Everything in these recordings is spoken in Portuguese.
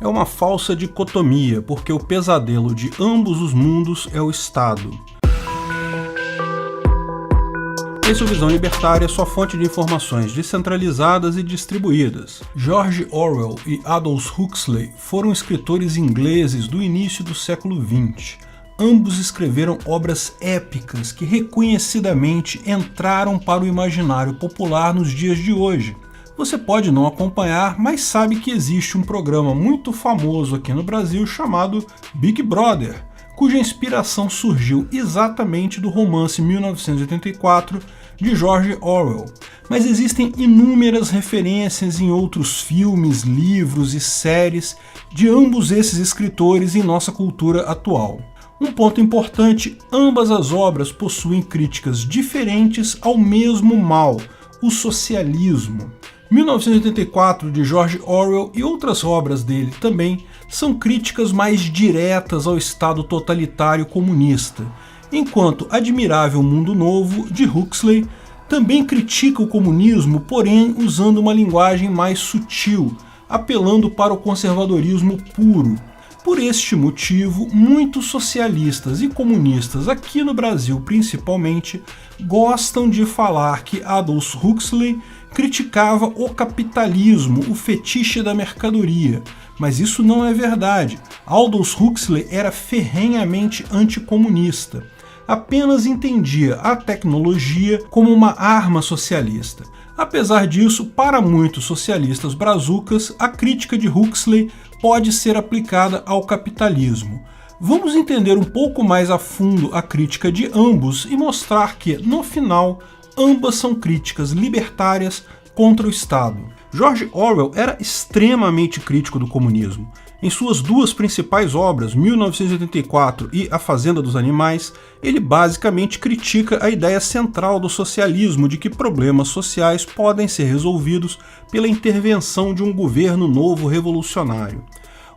É uma falsa dicotomia, porque o pesadelo de ambos os mundos é o Estado. Esse é o Visão Libertária, sua fonte de informações descentralizadas e distribuídas. George Orwell e Aldous Huxley foram escritores ingleses do início do século XX. Ambos escreveram obras épicas que reconhecidamente entraram para o imaginário popular nos dias de hoje. Você pode não acompanhar, mas sabe que existe um programa muito famoso aqui no Brasil chamado Big Brother, cuja inspiração surgiu exatamente do romance 1984 de George Orwell. Mas existem inúmeras referências em outros filmes, livros e séries de ambos esses escritores em nossa cultura atual. Um ponto importante, ambas as obras possuem críticas diferentes ao mesmo mal, o socialismo. 1984, de George Orwell, e outras obras dele também são críticas mais diretas ao Estado totalitário comunista, enquanto Admirável Mundo Novo, de Huxley, também critica o comunismo, porém usando uma linguagem mais sutil, apelando para o conservadorismo puro. Por este motivo, muitos socialistas e comunistas aqui no Brasil principalmente gostam de falar que Aldous Huxley criticava o capitalismo, o fetiche da mercadoria, mas isso não é verdade. Aldous Huxley era ferrenhamente anticomunista, apenas entendia a tecnologia como uma arma socialista. Apesar disso, para muitos socialistas brazucas, a crítica de Huxley pode ser aplicada ao capitalismo. Vamos entender um pouco mais a fundo a crítica de ambos e mostrar que, no final, ambas são críticas libertárias contra o Estado. George Orwell era extremamente crítico do comunismo. Em suas duas principais obras, 1984 e A Fazenda dos Animais, ele basicamente critica a ideia central do socialismo de que problemas sociais podem ser resolvidos pela intervenção de um governo novo revolucionário.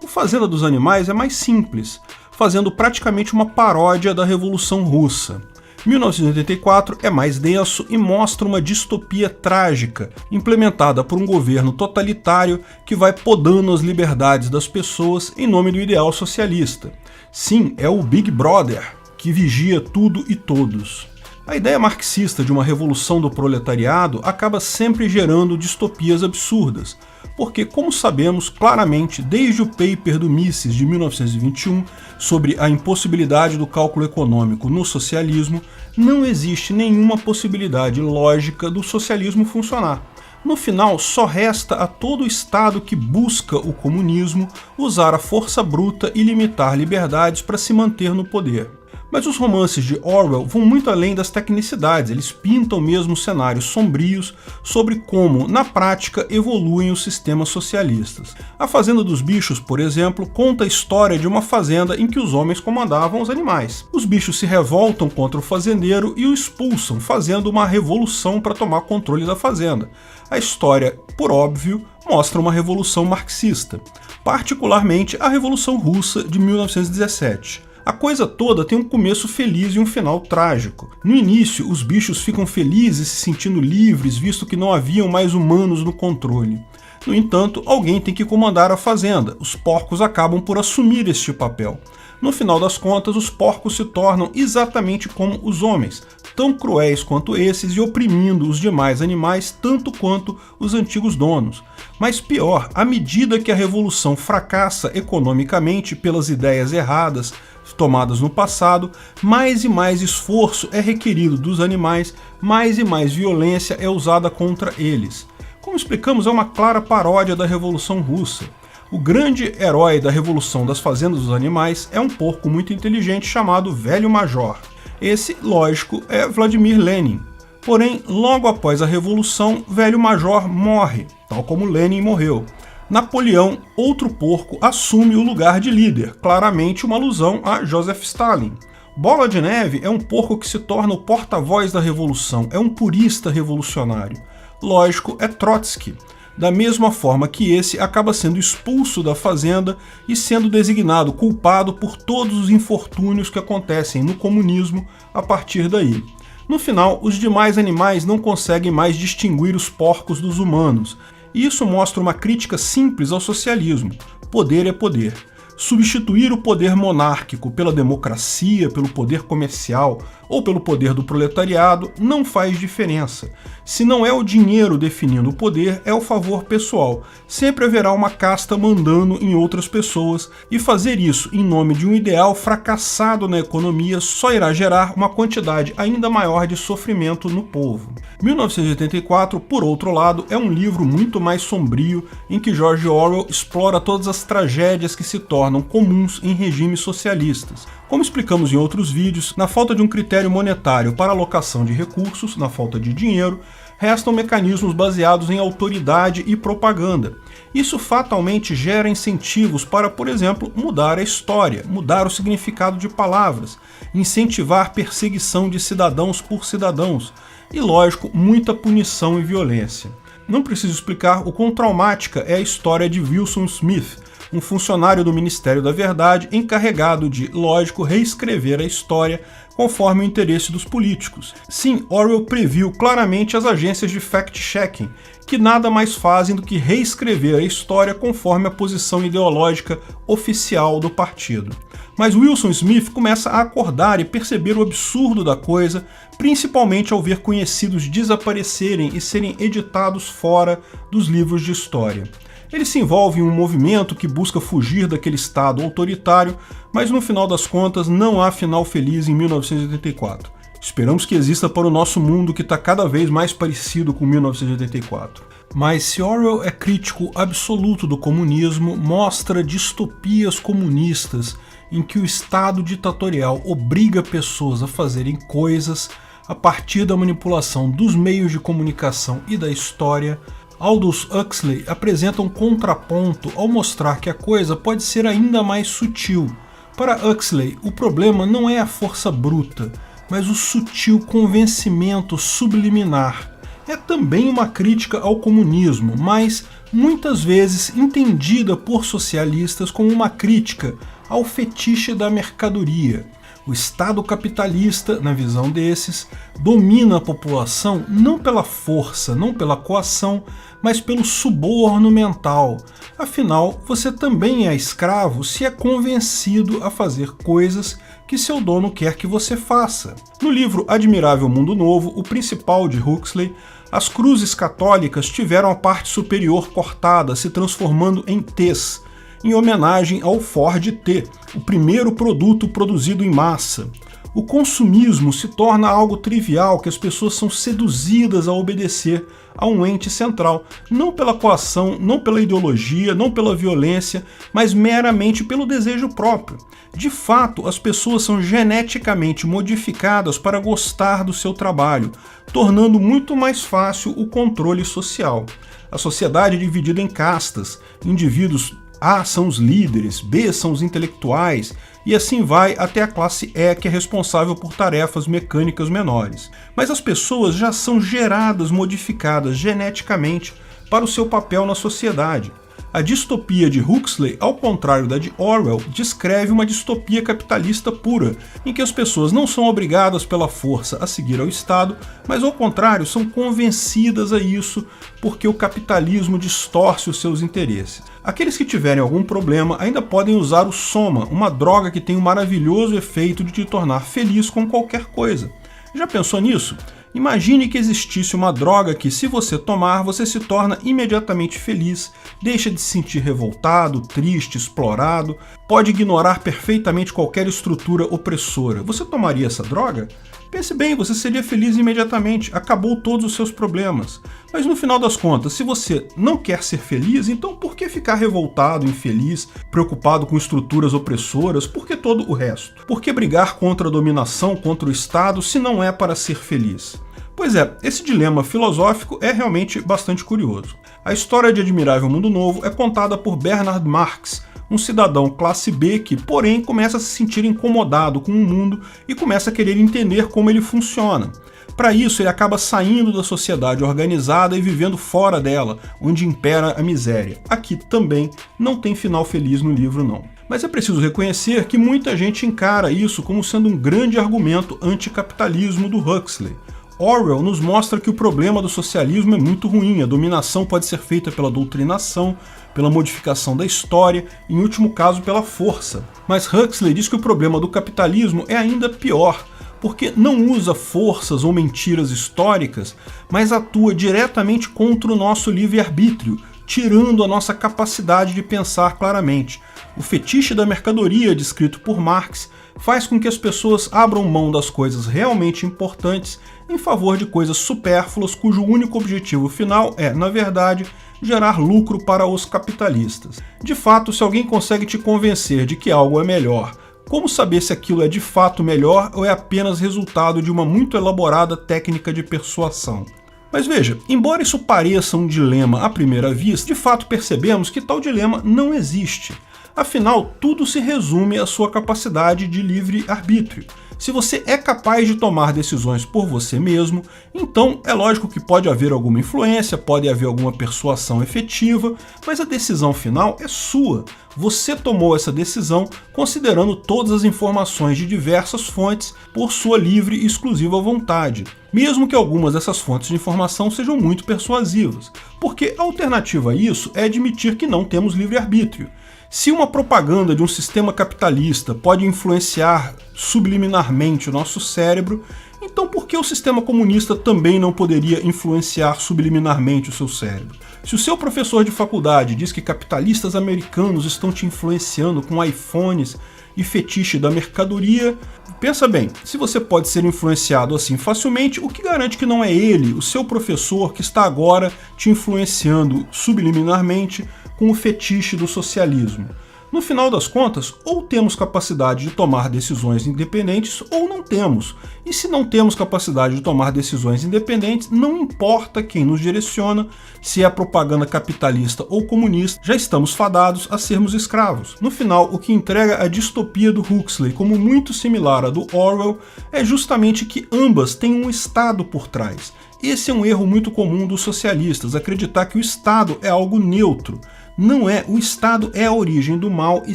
O Fazenda dos Animais é mais simples, fazendo praticamente uma paródia da Revolução Russa. 1984 é mais denso e mostra uma distopia trágica, implementada por um governo totalitário que vai podando as liberdades das pessoas em nome do ideal socialista. Sim, é o Big Brother, que vigia tudo e todos. A ideia marxista de uma revolução do proletariado acaba sempre gerando distopias absurdas, porque, como sabemos claramente desde o paper do Mises de 1921 sobre a impossibilidade do cálculo econômico no socialismo, não existe nenhuma possibilidade lógica do socialismo funcionar. No final, só resta a todo Estado que busca o comunismo usar a força bruta e limitar liberdades para se manter no poder. Mas os romances de Orwell vão muito além das tecnicidades, eles pintam mesmo cenários sombrios sobre como, na prática, evoluem os sistemas socialistas. A Fazenda dos Bichos, por exemplo, conta a história de uma fazenda em que os homens comandavam os animais. Os bichos se revoltam contra o fazendeiro e o expulsam, fazendo uma revolução para tomar controle da fazenda. A história, por óbvio, mostra uma revolução marxista, particularmente a Revolução Russa de 1917. A coisa toda tem um começo feliz e um final trágico. No início, os bichos ficam felizes, se sentindo livres, visto que não haviam mais humanos no controle. No entanto, alguém tem que comandar a fazenda. Os porcos acabam por assumir este papel. No final das contas, os porcos se tornam exatamente como os homens, tão cruéis quanto esses e oprimindo os demais animais tanto quanto os antigos donos. Mas pior, à medida que a revolução fracassa economicamente pelas ideias erradas tomadas no passado, mais e mais esforço é requerido dos animais, mais e mais violência é usada contra eles. Como explicamos, é uma clara paródia da Revolução Russa. O grande herói da Revolução das Fazendas dos Animais é um porco muito inteligente chamado Velho Major. Esse, lógico, é Vladimir Lenin. Porém, logo após a Revolução, Velho Major morre, tal como Lenin morreu. Napoleão, outro porco, assume o lugar de líder, claramente uma alusão a Joseph Stalin. Bola de Neve é um porco que se torna o porta-voz da Revolução, é um purista revolucionário. Lógico, é Trotsky. Da mesma forma que esse acaba sendo expulso da fazenda e sendo designado culpado por todos os infortúnios que acontecem no comunismo a partir daí. No final, os demais animais não conseguem mais distinguir os porcos dos humanos. E isso mostra uma crítica simples ao socialismo: poder é poder. Substituir o poder monárquico pela democracia, pelo poder comercial ou pelo poder do proletariado não faz diferença. Se não é o dinheiro definindo o poder, é o favor pessoal. Sempre haverá uma casta mandando em outras pessoas, e fazer isso em nome de um ideal fracassado na economia só irá gerar uma quantidade ainda maior de sofrimento no povo. 1984, por outro lado, é um livro muito mais sombrio, em que George Orwell explora todas as tragédias que se tornam comuns em regimes socialistas. Como explicamos em outros vídeos, na falta de um critério monetário para alocação de recursos, na falta de dinheiro, restam mecanismos baseados em autoridade e propaganda. Isso fatalmente gera incentivos para, por exemplo, mudar a história, mudar o significado de palavras, incentivar perseguição de cidadãos por cidadãos e, lógico, muita punição e violência. Não preciso explicar o quão traumática é a história de Wilson Smith, um funcionário do Ministério da Verdade encarregado de, lógico, reescrever a história conforme o interesse dos políticos. Sim, Orwell previu claramente as agências de fact-checking, que nada mais fazem do que reescrever a história conforme a posição ideológica oficial do partido. Mas Wilson Smith começa a acordar e perceber o absurdo da coisa, principalmente ao ver conhecidos desaparecerem e serem editados fora dos livros de história. Ele se envolve em um movimento que busca fugir daquele Estado autoritário, mas no final das contas não há final feliz em 1984. Esperamos que exista para o nosso mundo, que está cada vez mais parecido com 1984. Mas se Orwell é crítico absoluto do comunismo, mostra distopias comunistas em que o Estado ditatorial obriga pessoas a fazerem coisas a partir da manipulação dos meios de comunicação e da história, Aldous Huxley apresenta um contraponto ao mostrar que a coisa pode ser ainda mais sutil. Para Huxley, o problema não é a força bruta, mas o sutil convencimento subliminar. É também uma crítica ao comunismo, mas muitas vezes entendida por socialistas como uma crítica ao fetiche da mercadoria. O Estado capitalista, na visão desses, domina a população não pela força, não pela coação, mas pelo suborno mental. Afinal, você também é escravo se é convencido a fazer coisas que seu dono quer que você faça. No livro Admirável Mundo Novo, o principal de Huxley, as cruzes católicas tiveram a parte superior cortada, se transformando em T's, em homenagem ao Ford T, o primeiro produto produzido em massa. O consumismo se torna algo trivial que as pessoas são seduzidas a obedecer a um ente central, não pela coação, não pela ideologia, não pela violência, mas meramente pelo desejo próprio. De fato, as pessoas são geneticamente modificadas para gostar do seu trabalho, tornando muito mais fácil o controle social. A sociedade é dividida em castas, indivíduos A são os líderes, B são os intelectuais, e assim vai até a classe E, que é responsável por tarefas mecânicas menores. Mas as pessoas já são geradas, modificadas geneticamente para o seu papel na sociedade. A distopia de Huxley, ao contrário da de Orwell, descreve uma distopia capitalista pura, em que as pessoas não são obrigadas pela força a seguir ao Estado, mas ao contrário, são convencidas a isso porque o capitalismo distorce os seus interesses. Aqueles que tiverem algum problema ainda podem usar o Soma, uma droga que tem o maravilhoso efeito de te tornar feliz com qualquer coisa. Já pensou nisso? Imagine que existisse uma droga que, se você tomar, você se torna imediatamente feliz, deixa de se sentir revoltado, triste, explorado, pode ignorar perfeitamente qualquer estrutura opressora. Você tomaria essa droga? Pense bem, você seria feliz imediatamente, acabou todos os seus problemas. Mas no final das contas, se você não quer ser feliz, então por que ficar revoltado, infeliz, preocupado com estruturas opressoras? Por que todo o resto? Por que brigar contra a dominação, contra o Estado, se não é para ser feliz? Pois é, esse dilema filosófico é realmente bastante curioso. A história de Admirável Mundo Novo é contada por Bernard Marx, um cidadão classe B que, porém, começa a se sentir incomodado com o mundo e começa a querer entender como ele funciona. Para isso, ele acaba saindo da sociedade organizada e vivendo fora dela, onde impera a miséria. Aqui também não tem final feliz no livro, não. Mas é preciso reconhecer que muita gente encara isso como sendo um grande argumento anticapitalismo do Huxley. Orwell nos mostra que o problema do socialismo é muito ruim, a dominação pode ser feita pela doutrinação, pela modificação da história, em último caso pela força. Mas Huxley diz que o problema do capitalismo é ainda pior, porque não usa forças ou mentiras históricas, mas atua diretamente contra o nosso livre-arbítrio, tirando a nossa capacidade de pensar claramente. O fetiche da mercadoria, descrito por Marx, faz com que as pessoas abram mão das coisas realmente importantes em favor de coisas supérfluas cujo único objetivo final é, na verdade, gerar lucro para os capitalistas. De fato, se alguém consegue te convencer de que algo é melhor, como saber se aquilo é de fato melhor ou é apenas resultado de uma muito elaborada técnica de persuasão? Mas veja, embora isso pareça um dilema à primeira vista, de fato percebemos que tal dilema não existe. Afinal, tudo se resume à sua capacidade de livre-arbítrio. Se você é capaz de tomar decisões por você mesmo, então é lógico que pode haver alguma influência, pode haver alguma persuasão efetiva, mas a decisão final é sua. Você tomou essa decisão considerando todas as informações de diversas fontes por sua livre e exclusiva vontade, mesmo que algumas dessas fontes de informação sejam muito persuasivas, porque a alternativa a isso é admitir que não temos livre-arbítrio. Se uma propaganda de um sistema capitalista pode influenciar subliminarmente o nosso cérebro, então por que o sistema comunista também não poderia influenciar subliminarmente o seu cérebro? Se o seu professor de faculdade diz que capitalistas americanos estão te influenciando com iPhones e fetiche da mercadoria, pensa bem, se você pode ser influenciado assim facilmente, o que garante que não é ele, o seu professor, que está agora te influenciando subliminarmente com o fetiche do socialismo? No final das contas, ou temos capacidade de tomar decisões independentes ou não temos. E se não temos capacidade de tomar decisões independentes, não importa quem nos direciona, se é propaganda capitalista ou comunista, já estamos fadados a sermos escravos. No final, o que entrega a distopia do Huxley como muito similar à do Orwell é justamente que ambas têm um Estado por trás. Esse é um erro muito comum dos socialistas, acreditar que o Estado é algo neutro. Não é, o Estado é a origem do mal e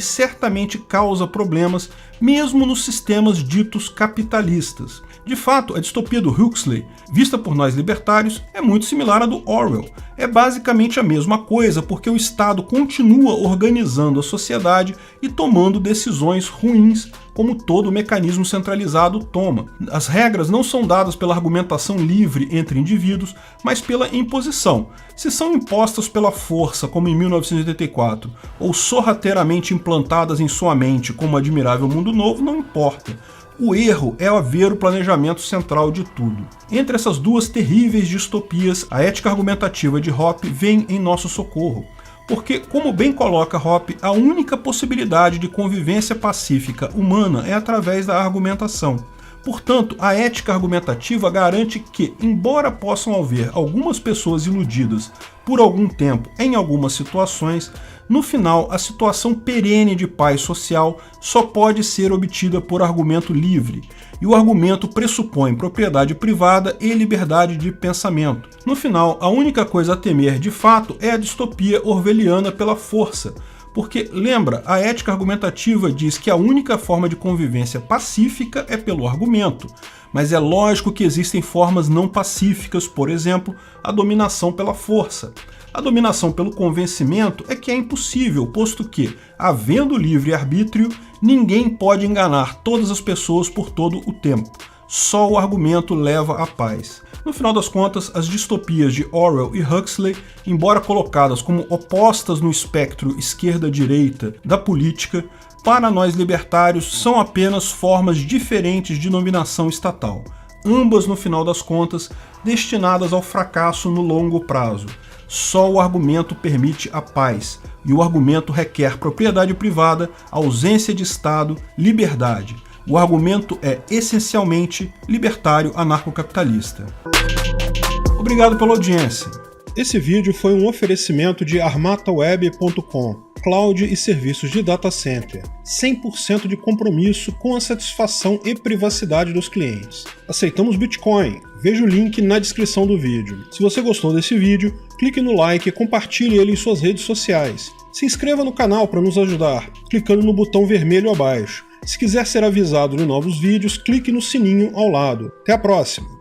certamente causa problemas mesmo nos sistemas ditos capitalistas. De fato, a distopia do Huxley, vista por nós libertários, é muito similar à do Orwell. É basicamente a mesma coisa, porque o Estado continua organizando a sociedade e tomando decisões ruins, como todo mecanismo centralizado toma. As regras não são dadas pela argumentação livre entre indivíduos, mas pela imposição. Se são impostas pela força, como em 1984, ou sorrateiramente implantadas em sua mente, como o Admirável Mundo Novo, não importa. O erro é haver o planejamento central de tudo. Entre essas duas terríveis distopias, a ética argumentativa de Hoppe vem em nosso socorro. Porque, como bem coloca Hoppe, a única possibilidade de convivência pacífica humana é através da argumentação. Portanto, a ética argumentativa garante que, embora possam haver algumas pessoas iludidas por algum tempo em algumas situações, no final, a situação perene de paz social só pode ser obtida por argumento livre, e o argumento pressupõe propriedade privada e liberdade de pensamento. No final, a única coisa a temer de fato é a distopia orwelliana pela força, porque, lembra, a ética argumentativa diz que a única forma de convivência pacífica é pelo argumento, mas é lógico que existem formas não pacíficas, por exemplo, a dominação pela força. A dominação pelo convencimento é que é impossível, posto que, havendo livre-arbítrio, ninguém pode enganar todas as pessoas por todo o tempo. Só o argumento leva à paz. No final das contas, as distopias de Orwell e Huxley, embora colocadas como opostas no espectro esquerda-direita da política, para nós libertários são apenas formas diferentes de dominação estatal, ambas, no final das contas, destinadas ao fracasso no longo prazo. Só o argumento permite a paz, e o argumento requer propriedade privada, ausência de Estado, liberdade. O argumento é essencialmente libertário anarcocapitalista. Obrigado pela audiência. Esse vídeo foi um oferecimento de armataweb.com, cloud e serviços de data center, 100% de compromisso com a satisfação e privacidade dos clientes. Aceitamos Bitcoin, veja o link na descrição do vídeo. Se você gostou desse vídeo, clique no like e compartilhe ele em suas redes sociais. Se inscreva no canal para nos ajudar, clicando no botão vermelho abaixo. Se quiser ser avisado de novos vídeos, clique no sininho ao lado. Até a próxima!